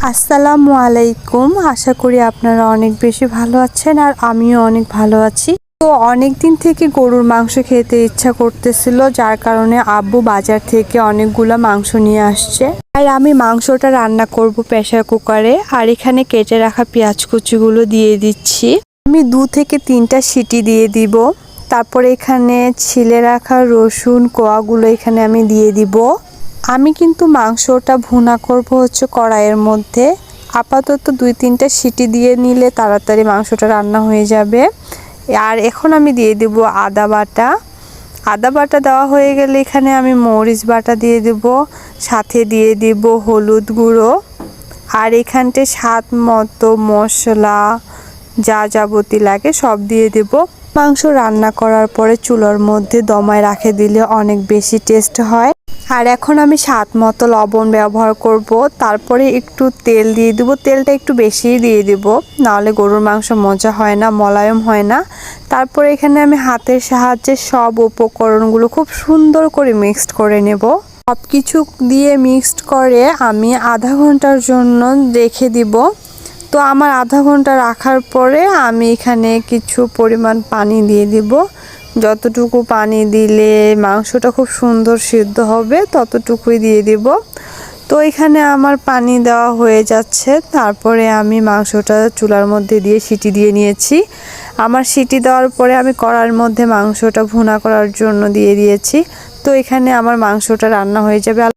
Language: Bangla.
আসসালামু আলাইকুম। আশা করি আপনারা অনেক বেশি ভালো আছেন আর আমিও অনেক ভালো আছি। তো অনেক দিন থেকে গরুর মাংস খেতে ইচ্ছা করতেছিল, যার কারণে আব্বু বাজার থেকে অনেকগুলো মাংস নিয়ে আসছে। আর আমি মাংসটা রান্না করব প্রেসার কুকারে। আর এখানে কেটে রাখা পেঁয়াজ কুচিগুলো দিয়ে দিচ্ছি। আমি 2 থেকে 3টা সিটি দিয়ে দিব। তারপরে এখানে ছিলে রাখা রসুন কোয়াগুলো এখানে আমি দিয়ে দিব। আমি কিন্তু মাংসটা ভুনা করব হচ্ছে কড়াইয়ের মধ্যে। আপাতত 2-3টা সিটি দিয়ে নিলে তাড়াতাড়ি মাংসটা রান্না হয়ে যাবে। আর এখন আমি দিয়ে দেব আদা বাটা। আদা বাটা দেওয়া হয়ে গেলে এখানে আমি মরিচ বাটা দিয়ে দেব, সাথে দিয়ে দেব হলুদ গুঁড়ো। আর এখানতে স্বাদ মতো মশলা যা যাবতীয় লাগে সব দিয়ে দেব। মাংস রান্না করার পরে চুলার মধ্যে দমায় রেখে দিলে অনেক বেশি টেস্ট হয়। আর এখন আমি স্বাদ মতো লবণ ব্যবহার করব। তারপরে একটু তেল দিয়ে দেব। তেলটা একটু বেশি দিয়ে দেব, নাহলে গরুর মাংস মজা হয় না, মোলায়েম হয় না। তারপরে এখানে আমি হাতের সাহায্যে সব উপকরণগুলো খুব সুন্দর করে মিক্সড করে নেব। সব কিছু দিয়ে মিক্সড করে আমি আধা ঘন্টার জন্য রেখে দিব। তো আমার আধা ঘন্টা রাখার পরে আমি এখানে কিছু পরিমাণ পানি দিয়ে দিব। যতটুকু পানি দিলে মাংসটা খুব সুন্দর সিদ্ধ হবে ততটুকুই দিয়ে দিব। তো এখানে আমার পানি দেওয়া হয়ে যাচ্ছে। তারপরে আমি মাংসটা চুলার মধ্যে দিয়ে সিটি দিয়ে নিয়েছি। আমার সিটি দেওয়ার পরে আমি কড়াইয়ের মধ্যে মাংসটা ভুনা করার জন্য দিয়ে দিয়েছি। তো এখানে আমার মাংসটা রান্না হয়ে যাবে।